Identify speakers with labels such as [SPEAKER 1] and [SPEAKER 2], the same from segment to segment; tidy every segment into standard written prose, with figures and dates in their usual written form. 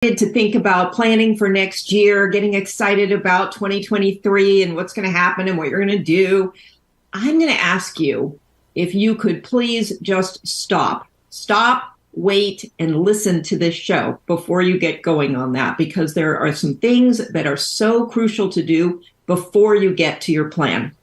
[SPEAKER 1] to think about planning for next year, getting excited about 2023 and what's going to happen and what you're going to do, I'm going to ask you if you could please just stop, wait, and listen to this show before you get going on that, because there are some things that are so crucial to do before you get to your plan.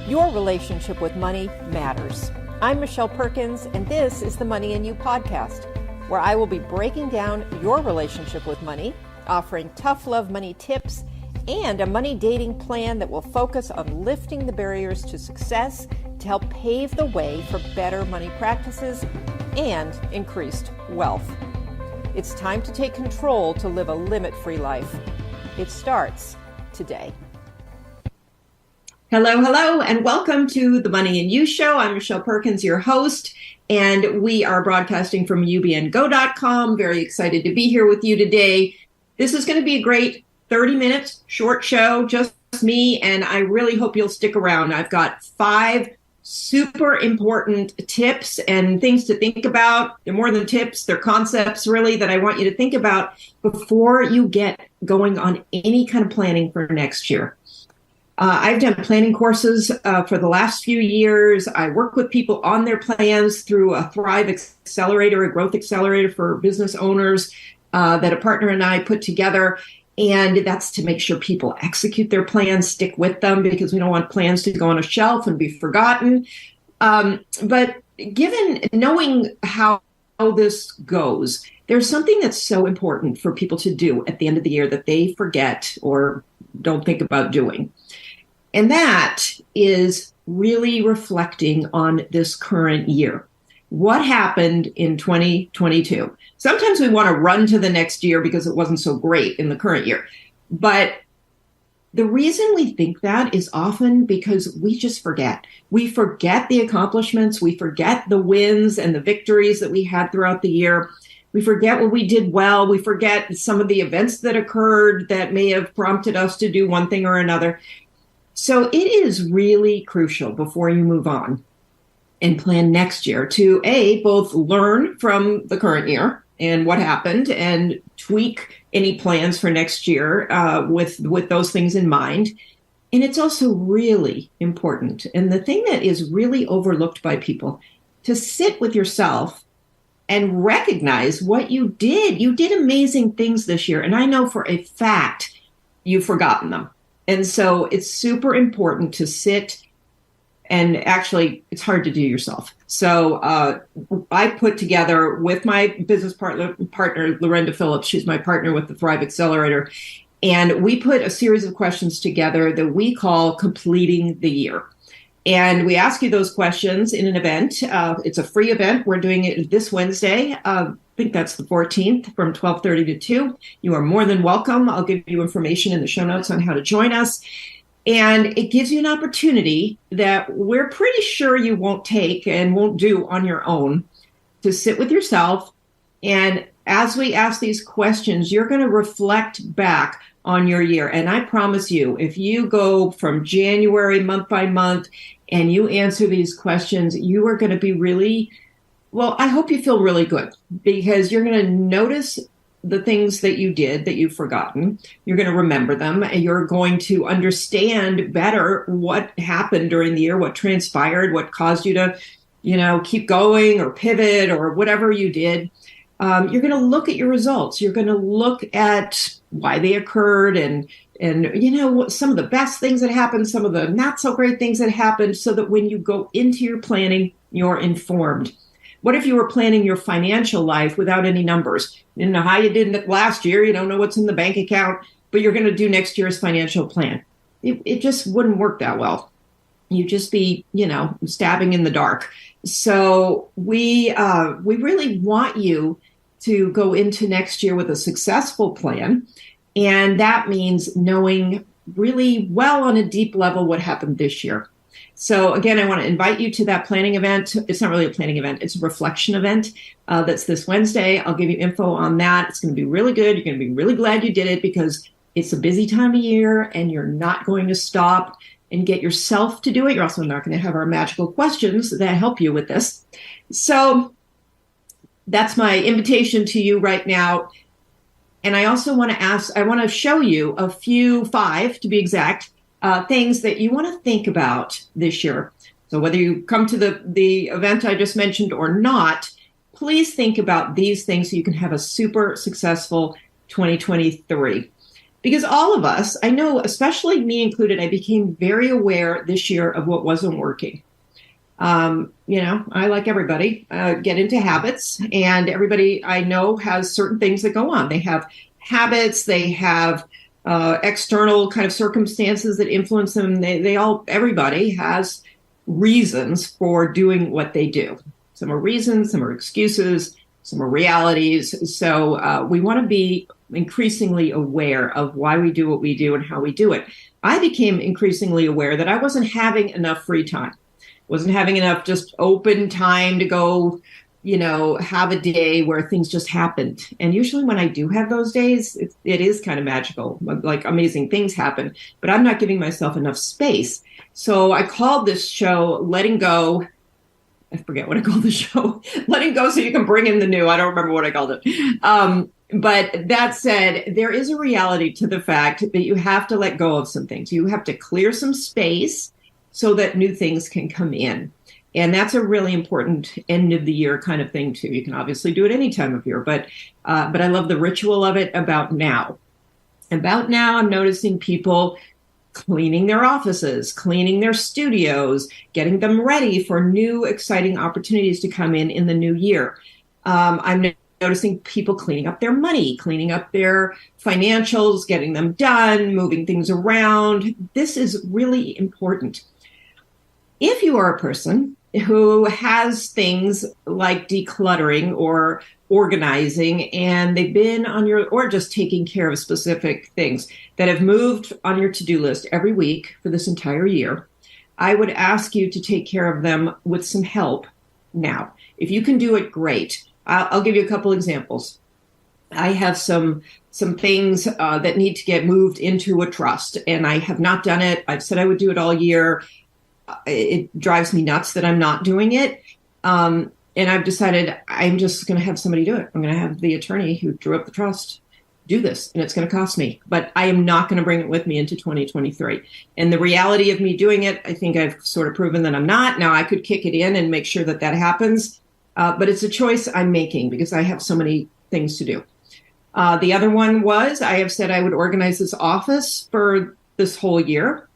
[SPEAKER 2] Your relationship with money matters. I'm Michelle Perkins, and this is the Money and You podcast, where I will be breaking down your relationship with money, offering tough love money tips, and a money dating plan that will focus on lifting the barriers to success to help pave the way for better money practices and increased wealth. It's time to take control to live a limit-free life. It starts today.
[SPEAKER 1] Hello, and welcome to the Money and You Show. I'm Michelle Perkins, your host, and we are broadcasting from ubngo.com. Very excited to be here with you today. This is going to be a great 30 minutes, short show, just me, and I really hope you'll stick around. I've got 5 super important tips and things to think about. They're more than tips, they're concepts really that I want you to think about before you get going on any kind of planning for next year. I've done planning courses for the last few years. I work with people on their plans through a Thrive Accelerator, a growth accelerator for business owners that a partner and I put together. And that's to make sure people execute their plans, stick with them, because we don't want plans to go on a shelf and be forgotten. But given knowing how this goes, there's something that's so important for people to do at the end of the year that they forget or don't think about doing. And that is really reflecting on this current year. What happened in 2022? Sometimes we want to run to the next year because it wasn't so great in the current year. But the reason we think that is often because we just forget. We forget the accomplishments. We forget the wins and the victories that we had throughout the year. We forget what we did well. We forget some of the events that occurred that may have prompted us to do one thing or another. So it is really crucial before you move on and plan next year to both learn from the current year and what happened and tweak any plans for next year with those things in mind. And it's also really important, and the thing that is really overlooked by people, to sit with yourself and recognize what you did. You did amazing things this year, and I know for a fact you've forgotten them. And so it's super important to sit, and actually it's hard to do yourself. So I put together with my business partner, Lorenda Phillips, she's my partner with the Thrive Accelerator, and we put a series of questions together that we call Completing the Year. And we ask you those questions in an event. It's a free event. We're doing it this Wednesday. I think that's the 14th from 12:30 to 2. You are more than welcome. I'll give you information in the show notes on how to join us. And it gives you an opportunity that we're pretty sure you won't take and won't do on your own, to sit with yourself. And as we ask these questions, you're going to reflect back on your year. And I promise you, if you go from January month by month and you answer these questions, you are going to be really, well, I hope you feel really good, because you're going to notice the things that you did that you've forgotten. You're going to remember them, and you're going to understand better what happened during the year, what transpired, what caused you to, keep going or pivot or whatever you did. You're going to look at your results. You're going to look at why they occurred and some of the best things that happened, some of the not so great things that happened, so that when you go into your planning, you're informed. What if you were planning your financial life without any numbers? You didn't know how you did it last year. You don't know what's in the bank account, but you're going to do next year's financial plan. It just wouldn't work that well. You'd just be, stabbing in the dark. So we really want you to go into next year with a successful plan. And that means knowing really well on a deep level what happened this year. So again, I want to invite you to that planning event. It's not really a planning event. It's a reflection event that's this Wednesday. I'll give you info on that. It's going to be really good. You're going to be really glad you did it, because it's a busy time of year and you're not going to stop and get yourself to do it. You're also not going to have our magical questions that help you with this. So that's my invitation to you right now. And I also want to show you a few, 5 to be exact, things that you want to think about this year. So whether you come to the event I just mentioned or not, please think about these things so you can have a super successful 2023. Because all of us, I know, especially me included, I became very aware this year of what wasn't working. I, like everybody, get into habits, and everybody I know has certain things that go on. They have habits, they have external kind of circumstances that influence them. Everybody has reasons for doing what they do. Some are reasons, some are excuses, some are realities. So we want to be increasingly aware of why we do what we do and how we do it. I became increasingly aware that I wasn't having enough free time. Wasn't having enough just open time to go, have a day where things just happened. And usually when I do have those days, it is kind of magical, like amazing things happen, but I'm not giving myself enough space. So I called this show Letting Go. I forget what I called the show. Letting Go so you can bring in the new. I don't remember what I called it. But that said, there is a reality to the fact that you have to let go of some things. You have to clear some space so that new things can come in. And that's a really important end of the year kind of thing too. You can obviously do it any time of year, but I love the ritual of it about now. About now, I'm noticing people cleaning their offices, cleaning their studios, getting them ready for new exciting opportunities to come in the new year. I'm noticing people cleaning up their money, cleaning up their financials, getting them done, moving things around. This is really important. If you are a person who has things like decluttering or organizing, and they've been on or just taking care of specific things that have moved on your to-do list every week for this entire year, I would ask you to take care of them with some help now. If you can do it, great. I'll give you a couple examples. I have some things that need to get moved into a trust, and I have not done it. I've said I would do it all year. It drives me nuts that I'm not doing it. And I've decided I'm just going to have somebody do it. I'm going to have the attorney who drew up the trust do this, and it's going to cost me. But I am not going to bring it with me into 2023. And the reality of me doing it, I think I've sort of proven that I'm not. Now, I could kick it in and make sure that happens. But it's a choice I'm making because I have so many things to do. The other one was I have said I would organize this office for this whole year.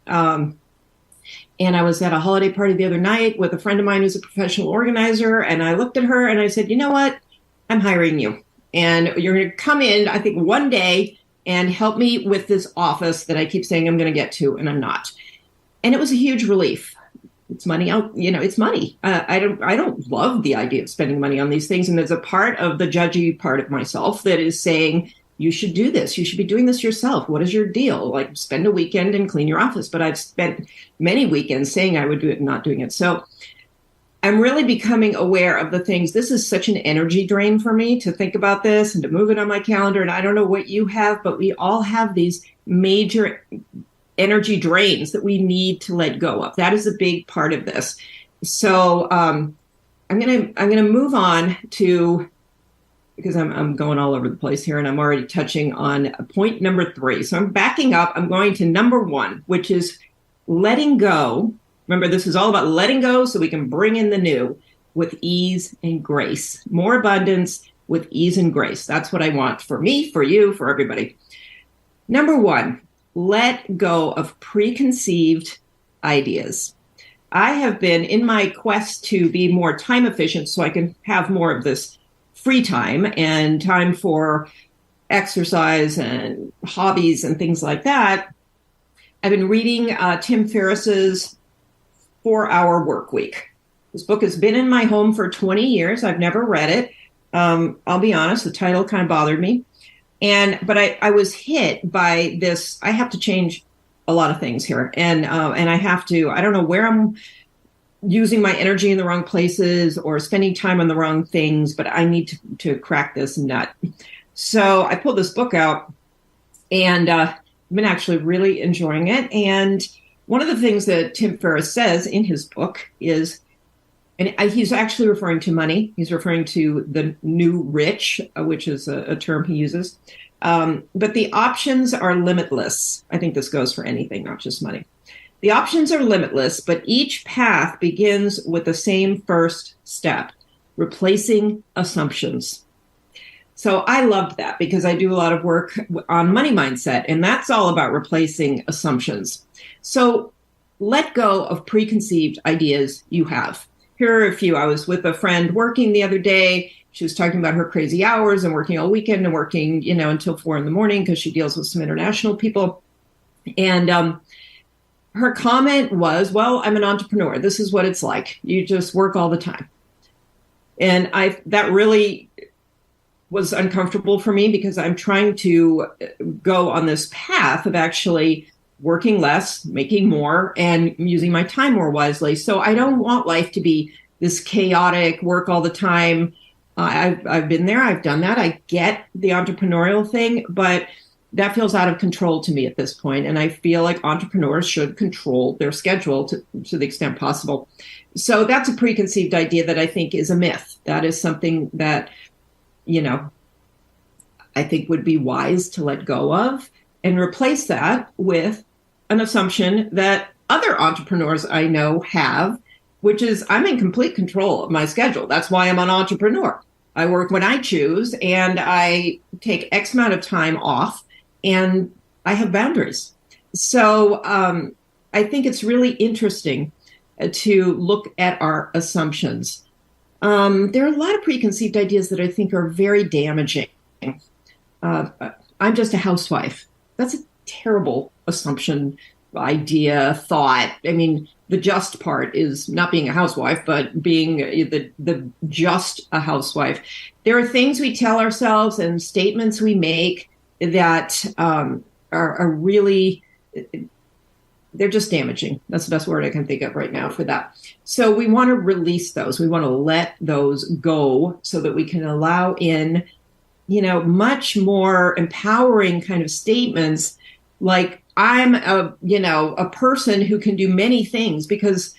[SPEAKER 1] And I was at a holiday party the other night with a friend of mine who's a professional organizer. And I looked at her and I said, you know what? I'm hiring you. And you're going to come in, I think, one day and help me with this office that I keep saying I'm going to get to, and I'm not. And it was a huge relief. It's money out, it's money. I don't love the idea of spending money on these things. And there's a part of the judgy part of myself that is saying, you should do this. You should be doing this yourself. What is your deal? Like, spend a weekend and clean your office. But I've spent many weekends saying I would do it and not doing it. So I'm really becoming aware of the things. This is such an energy drain for me to think about this and to move it on my calendar. And I don't know what you have, but we all have these major energy drains that we need to let go of. That is a big part of this. So I'm gonna move on to, because I'm going all over the place here and I'm already touching on point number 3. So I'm backing up. I'm going to number 1, which is letting go. Remember, this is all about letting go so we can bring in the new with ease and grace. More abundance with ease and grace. That's what I want for me, for you, for everybody. Number 1, let go of preconceived ideas. I have been in my quest to be more time efficient so I can have more of this free time and time for exercise and hobbies and things like that. I've been reading Tim Ferriss's 4-Hour Work Week. This book has been in my home for 20 years. I've never read it. I'll be honest, the title kind of bothered me. But I was hit by this. I have to change a lot of things here. And I have to, I don't know where I'm using my energy in the wrong places or spending time on the wrong things, but I need to crack this nut. So I pulled this book out and I've been actually really enjoying it. And one of the things that Tim Ferriss says in his book is And he's actually referring to money. He's referring to the new rich, which is a term he uses. But the options are limitless. I think this goes for anything, not just money. The options are limitless, but each path begins with the same first step, replacing assumptions. So I loved that because I do a lot of work on money mindset, and that's all about replacing assumptions. So let go of preconceived ideas you have. Here are a few. I was with a friend working the other day. She was talking about her crazy hours and working all weekend and working, until 4 a.m. because she deals with some international people. And her comment was, well, I'm an entrepreneur. This is what it's like. You just work all the time. And that really was uncomfortable for me because I'm trying to go on this path of actually working less, making more, and using my time more wisely. So I don't want life to be this chaotic work all the time. I've been there. I've done that. I get the entrepreneurial thing, but that feels out of control to me at this point. And I feel like entrepreneurs should control their schedule to the extent possible. So that's a preconceived idea that I think is a myth. That is something that, I think would be wise to let go of and replace that with an assumption that other entrepreneurs I know have, which is I'm in complete control of my schedule. That's why I'm an entrepreneur. I work when I choose and I take X amount of time off and I have boundaries. So I think it's really interesting to look at our assumptions. There are a lot of preconceived ideas that I think are very damaging. I'm just a housewife. That's a terrible assumption, idea, thought. I mean, the just part is not being a housewife, but being the just a housewife. There are things we tell ourselves and statements we make that are really, they're just damaging. That's the best word I can think of right now for that. So we want to release those. We want to let those go so that we can allow in, much more empowering kind of statements like I'm a person who can do many things, because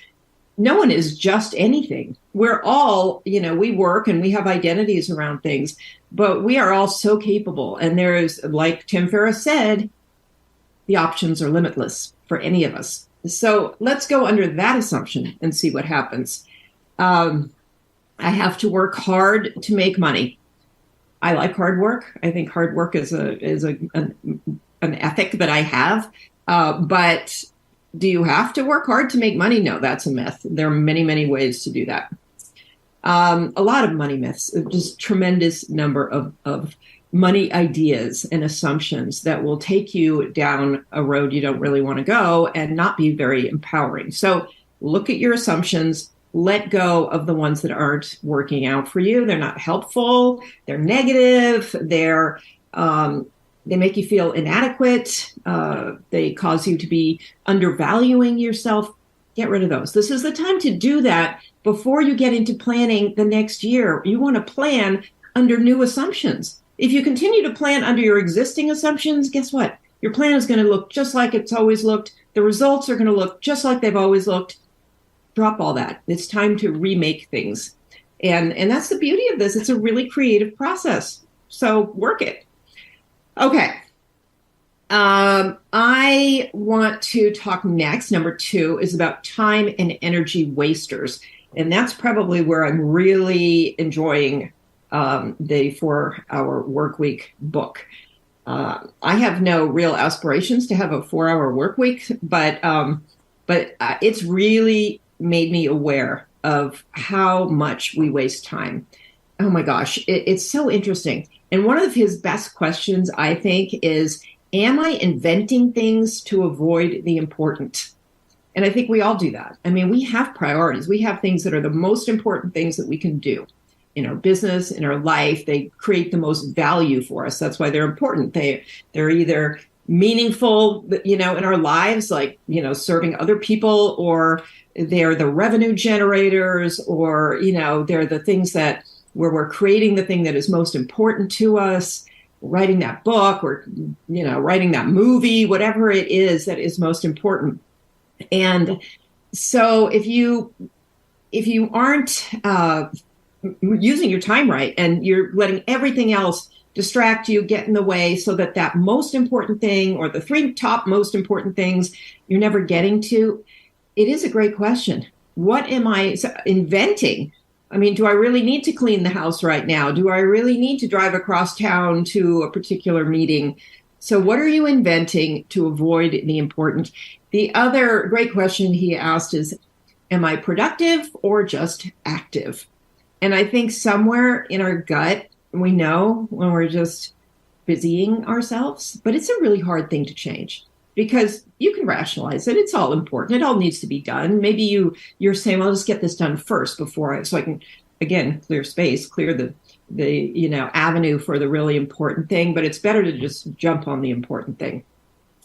[SPEAKER 1] no one is just anything. We're all, we work and we have identities around things, but we are all so capable. And there is, like Tim Ferriss said, the options are limitless for any of us. So let's go under that assumption and see what happens. I have to work hard to make money. I like hard work. I think hard work is an ethic that I have. But do you have to work hard to make money? No, that's a myth. There are many, many ways to do that. A lot of money myths, just tremendous number of money ideas and assumptions that will take you down a road you don't really want to go and not be very empowering. So look at your assumptions, let go of the ones that aren't working out for you. They're not helpful. They're negative. They make you feel inadequate. They cause you to be undervaluing yourself. Get rid of those. This is the time to do that before you get into planning the next year. You want to plan under new assumptions. If you continue to plan under your existing assumptions, guess what? Your plan is going to look just like it's always looked. The results are going to look just like they've always looked. Drop all that. It's time to remake things. And that's the beauty of this. It's a really creative process. So work it. Okay. I want to talk next. Number 2 is about time and energy wasters. And that's probably where I'm really enjoying the 4-Hour Workweek book. I have no real aspirations to have a 4-hour work week, but it's really made me aware of how much we waste time. Oh my gosh, it's so interesting. And one of his best questions, I think, is, am I inventing things to avoid the important? And I think we all do that. I mean, we have priorities. We have things that are the most important things that we can do in our business, in our life. They create the most value for us. That's why they're important. They're either meaningful, in our lives, like, serving other people, or they're the revenue generators, or, they're the things that where we're creating the thing that is most important to us, writing that book, or, writing that movie, whatever it is that is most important. And so if you if you aren't using your time right and you're letting everything else distract you, get in the way, so that that most important thing or the three top most important things you're never getting to, it is a great question. What am I inventing? I mean, do I really need to clean the house right now? Do I really need to drive across town to a particular meeting? So what are you inventing to avoid the important? The other great question he asked is, am I productive or just active? And I think somewhere in our gut, we know when we're just busying ourselves, but it's a really hard thing to change because you can rationalize it. It's all important. It all needs to be done. Maybe you're saying, well, I'll just get this done first so I can, again, clear space, clear the avenue for the really important thing, but it's better to just jump on the important thing.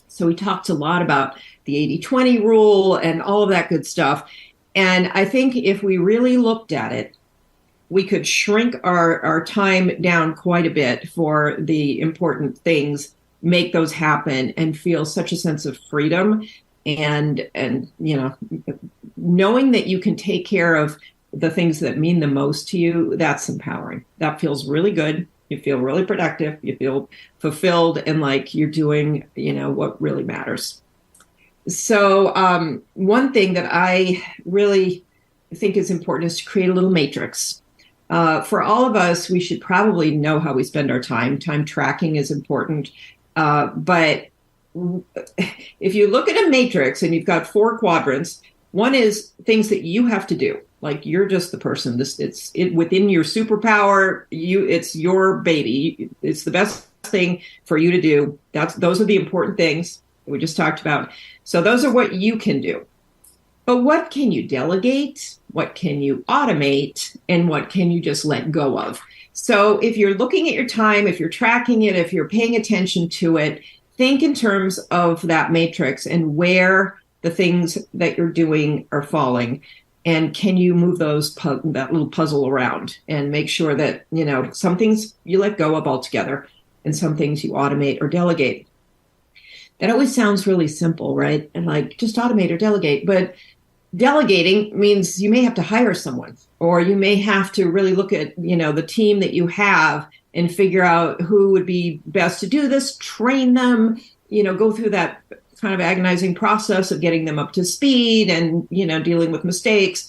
[SPEAKER 1] So we talked a lot about the 80-20 rule and all of that good stuff. And I think if we really looked at it, we could shrink our time down quite a bit for the important things, make those happen, and feel such a sense of freedom and knowing that you can take care of the things that mean the most to you. That's empowering. That feels really good. You feel really productive. You feel fulfilled and like you're doing, what really matters. So one thing that I really think is important is to create a little matrix. For all of us, we should probably know how we spend our time. Time tracking is important. But if you look at a matrix and you've got 4 quadrants, one is things that you have to do. Like you're just the person. It's within your superpower. It's your baby. It's the best thing for you to do. Those are the important things we just talked about. So those are what you can do. But what can you delegate? What can you automate? And what can you just let go of? So if you're looking at your time, if you're tracking it, if you're paying attention to it, think in terms of that matrix and where the things that you're doing are falling. And can you move that little puzzle around and make sure that, some things you let go of altogether and some things you automate or delegate. That always sounds really simple, right? And like just automate or delegate. But delegating means you may have to hire someone, or you may have to really look at, the team that you have and figure out who would be best to do this, train them, go through that kind of agonizing process of getting them up to speed and, dealing with mistakes.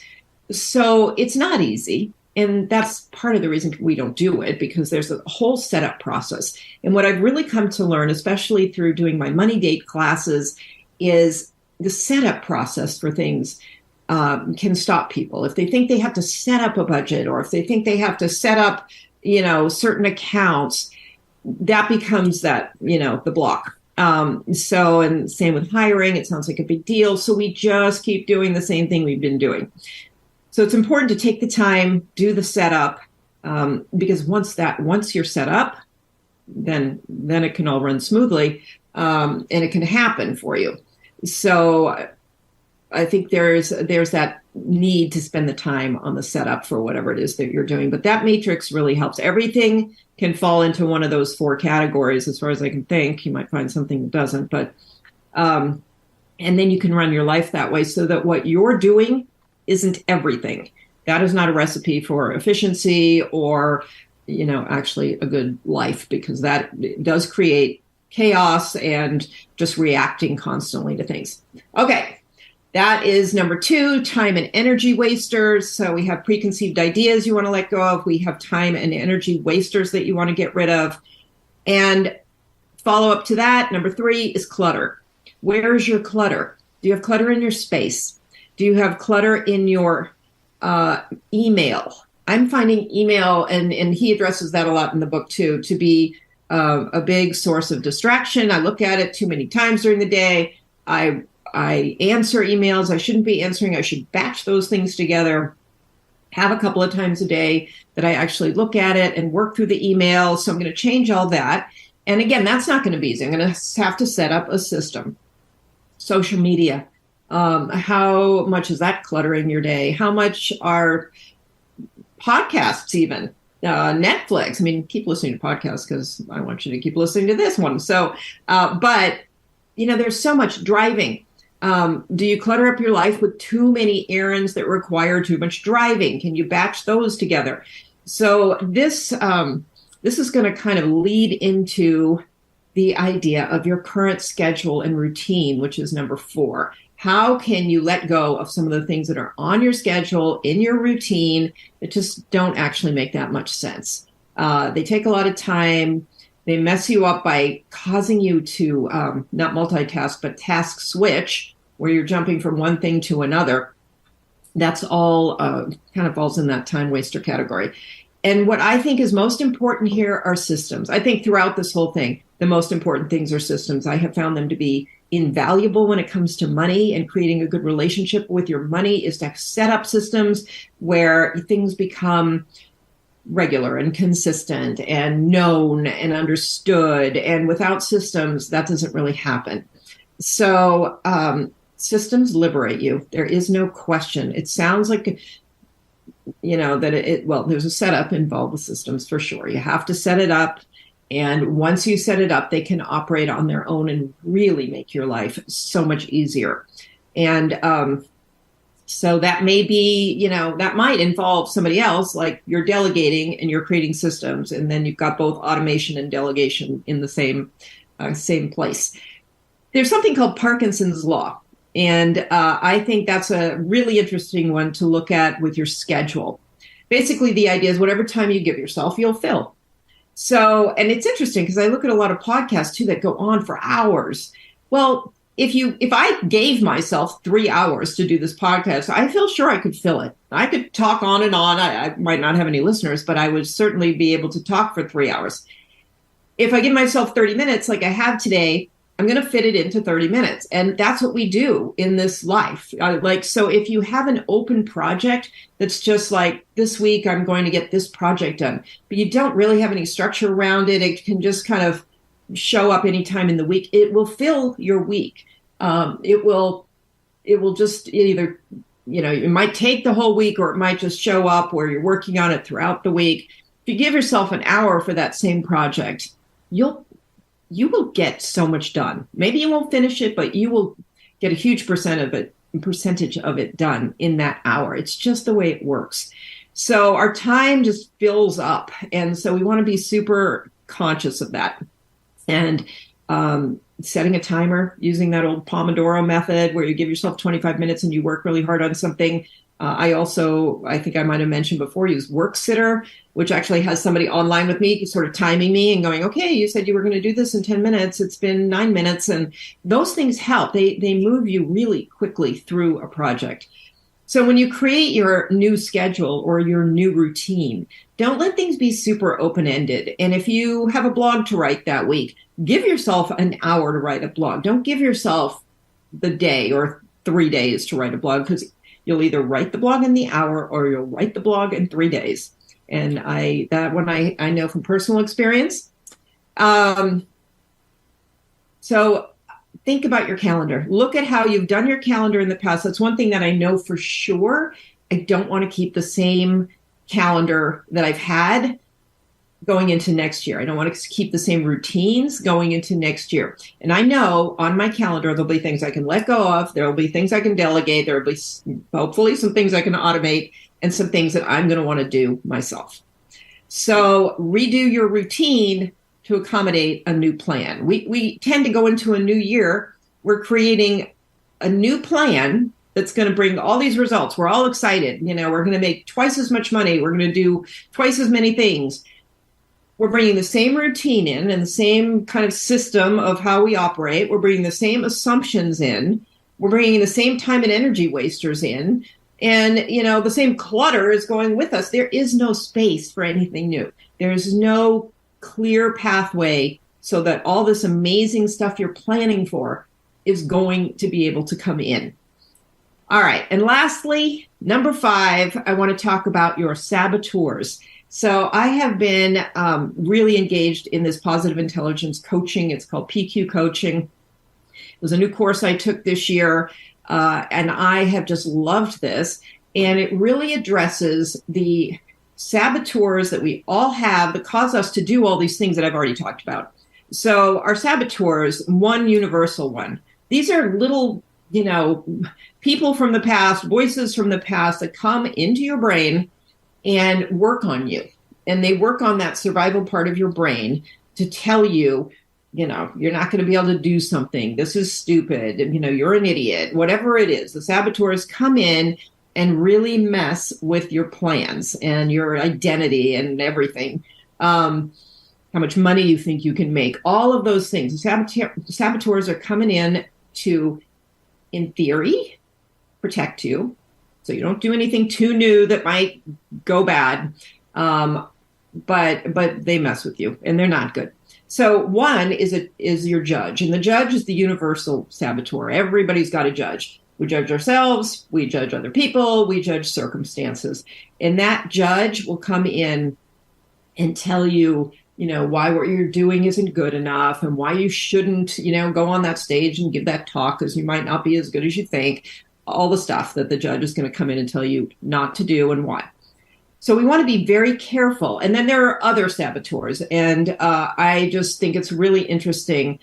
[SPEAKER 1] So it's not easy. And that's part of the reason we don't do it, because there's a whole setup process. And what I've really come to learn, especially through doing my Money Date classes, is the setup process for things can stop people. If they think they have to set up a budget, or if they think they have to set up, certain accounts, that becomes the block. And same with hiring, it sounds like a big deal. So we just keep doing the same thing we've been doing. So it's important to take the time, do the setup, because once you're set up, then it can all run smoothly, and it can happen for you. So I think there's that need to spend the time on the setup for whatever it is that you're doing. But that matrix really helps. Everything can fall into one of those 4 categories, as far as I can think. You might find something that doesn't, but and then you can run your life that way, so that what you're doing isn't everything. That is not a recipe for efficiency or, actually a good life, because that does create chaos and just reacting constantly to things. Okay. That is number 2, time and energy wasters. So we have preconceived ideas you want to let go of. We have time and energy wasters that you want to get rid of. And follow up to that, number 3 is clutter. Where is your clutter? Do you have clutter in your space? Do you have clutter in your email? I'm finding email, and he addresses that a lot in the book too, to be a big source of distraction. I look at it too many times during the day. I answer emails I shouldn't be answering. I should batch those things together. Have a couple of times a day that I actually look at it and work through the email. So I'm going to change all that. And again, that's not going to be easy. I'm going to have to set up a system. Social media. How much is that cluttering your day? How much are podcasts even? Netflix. I mean, keep listening to podcasts because I want you to keep listening to this one. So, but, there's so much driving. Do you clutter up your life with too many errands that require too much driving? Can you batch those together? So this is going to kind of lead into the idea of your current schedule and routine, which is number 4. How can you let go of some of the things that are on your schedule, in your routine, that just don't actually make that much sense? They take a lot of time. They mess you up by causing you to not multitask, but task switch, where you're jumping from one thing to another. That's all kind of falls in that time waster category. And what I think is most important here are systems. I think throughout this whole thing, the most important things are systems. I have found them to be invaluable when it comes to money, and creating a good relationship with your money is to set up systems where things become regular and consistent and known and understood. And without systems, that doesn't really happen. So systems liberate you. There is no question. It sounds like, there's a setup involved with systems for sure. You have to set it up. And once you set it up, they can operate on their own and really make your life so much easier. And so that may be, that might involve somebody else, like you're delegating and you're creating systems. And then you've got both automation and delegation in the same place. There's something called Parkinson's Law. And I think that's a really interesting one to look at with your schedule. Basically, the idea is whatever time you give yourself, you'll fill. So, and it's interesting because I look at a lot of podcasts too that go on for hours. Well, if I gave myself 3 hours to do this podcast, I feel sure I could fill it. I could talk on and on. I might not have any listeners, but I would certainly be able to talk for 3 hours. If I give myself 30 minutes like I have today, I'm going to fit it into 30 minutes. And that's what we do in this life. So if you have an open project that's just like, this week I'm going to get this project done, but you don't really have any structure around it, it can just kind of show up anytime in the week. It will fill your week. It will just either, it might take the whole week, or it might just show up where you're working on it throughout the week. If you give yourself an hour for that same project, you will get so much done. Maybe you won't finish it, but you will get a huge percentage of it done in that hour. It's just the way it works. So our time just fills up. And so we want to be super conscious of that. And setting a timer, using that old Pomodoro method where you give yourself 25 minutes and you work really hard on something. I think I might have mentioned before, use WorkSitter, which actually has somebody online with me sort of timing me and going, okay, you said you were going to do this in 10 minutes. It's been 9 minutes. And those things help. They move you really quickly through a project. So when you create your new schedule or your new routine, don't let things be super open-ended. And if you have a blog to write that week, give yourself an hour to write a blog. Don't give yourself the day or 3 days to write a blog, because you'll either write the blog in the hour or you'll write the blog in 3 days. And that one I know from personal experience. So think about your calendar. Look at how you've done your calendar in the past. That's one thing that I know for sure. I don't want to keep the same calendar that I've had going into next year. I don't want to keep the same routines going into next year. And I know on my calendar, there'll be things I can let go of. There'll be things I can delegate. There'll be hopefully some things I can automate, and some things that I'm going to want to do myself. So redo your routine to accommodate a new plan. We tend to go into a new year. We're creating a new plan that's going to bring all these results. We're all excited. We're going to make twice as much money. We're going to do twice as many things. We're bringing the same routine in and the same kind of system of how we operate. We're bringing the same assumptions in. We're bringing the same time and energy wasters in. And, the same clutter is going with us. There is no space for anything new. There's no clear pathway so that all this amazing stuff you're planning for is going to be able to come in. All right. And lastly, number 5, I want to talk about your saboteurs. So I have been really engaged in this positive intelligence coaching. It's called PQ coaching. It was a new course I took this year, and I have just loved this. And it really addresses the saboteurs that we all have that cause us to do all these things that I've already talked about. So our saboteurs, one universal one, these are little people from the past, voices from the past that come into your brain and work on you. And they work on that survival part of your brain to tell you, you're not going to be able to do something. This is stupid. You're an idiot, whatever it is. The saboteurs come in and really mess with your plans and your identity and everything. How much money you think you can make, all of those things. The saboteurs are coming in to, in theory, protect you, so you don't do anything too new that might go bad. But they mess with you, and they're not good. So one is your judge, and the judge is the universal saboteur. Everybody's got a judge. We judge ourselves, we judge other people, we judge circumstances, and that judge will come in and tell you, why what you're doing isn't good enough, and why you shouldn't, go on that stage and give that talk because you might not be as good as you think. All the stuff that the judge is going to come in and tell you not to do and why. So we want to be very careful. And then there are other saboteurs. And I just think it's really interesting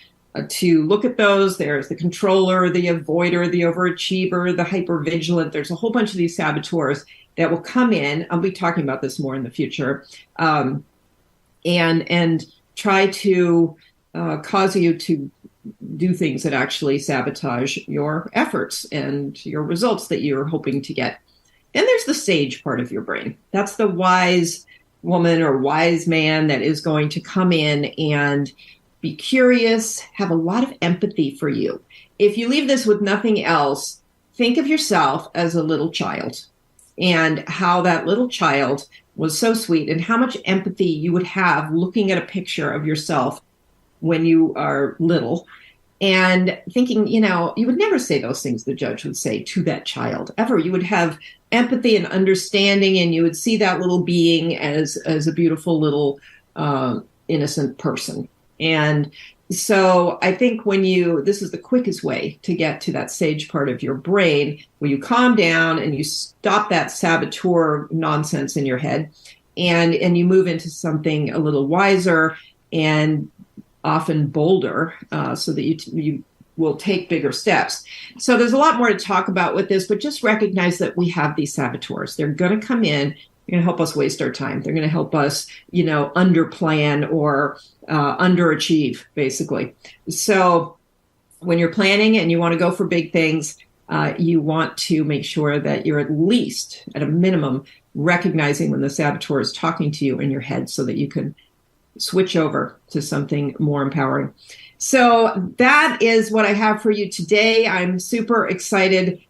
[SPEAKER 1] to look at those. There's the controller, the avoider, the overachiever, the hypervigilant. There's a whole bunch of these saboteurs that will come in. I'll be talking about this more in the future. And try to cause you to do things that actually sabotage your efforts and your results that you're hoping to get. Then there's the sage part of your brain. That's the wise woman or wise man that is going to come in and be curious, have a lot of empathy for you. If you leave this with nothing else, think of yourself as a little child and how that little child was so sweet and how much empathy you would have looking at a picture of yourself when you are little and thinking, you would never say those things the judge would say to that child ever. You would have empathy and understanding, and you would see that little being as a beautiful little innocent person. And so I think this is the quickest way to get to that sage part of your brain, where you calm down and you stop that saboteur nonsense in your head, and you move into something a little wiser and often bolder, so that you will take bigger steps. So there's a lot more to talk about with this, but just recognize that we have these saboteurs. They're going to come in. They're going to help us waste our time. They're going to help us, underplan or underachieve, basically. So when you're planning and you want to go for big things, you want to make sure that you're at least, at a minimum, recognizing when the saboteur is talking to you in your head so that you can switch over to something more empowering. So that is what I have for you today. I'm super excited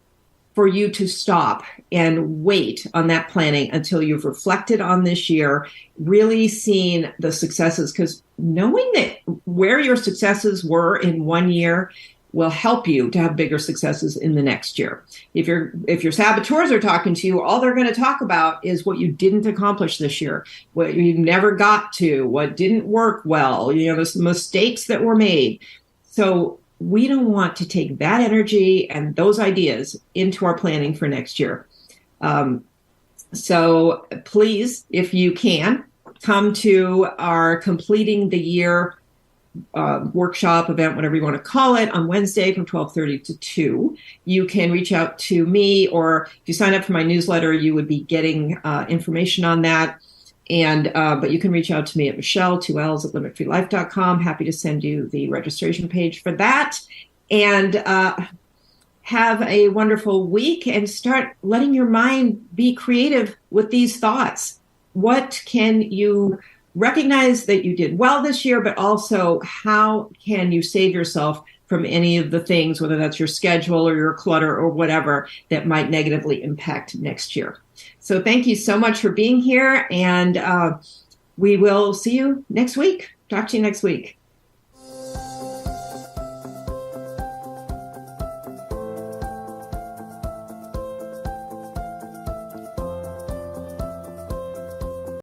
[SPEAKER 1] for you to stop and wait on that planning until you've reflected on this year, really seen the successes, because knowing that where your successes were in one year will help you to have bigger successes in the next year. If your saboteurs are talking to you, all they're going to talk about is what you didn't accomplish this year, what you never got to, what didn't work well, the mistakes that were made. So we don't want to take that energy and those ideas into our planning for next year. So please, if you can, come to our Completing the Year workshop, event, whatever you want to call it, on Wednesday from 12:30 to 2. You can reach out to me, or if you sign up for my newsletter, you would be getting information on that. And but you can reach out to me at Michelle, 2 L's, at limitfreelife.com. Happy to send you the registration page for that. And have a wonderful week and start letting your mind be creative with these thoughts. What can you recognize that you did well this year, but also how can you save yourself from any of the things, whether that's your schedule or your clutter or whatever, that might negatively impact next year. So thank you so much for being here, and we will see you next week. Talk to you next week.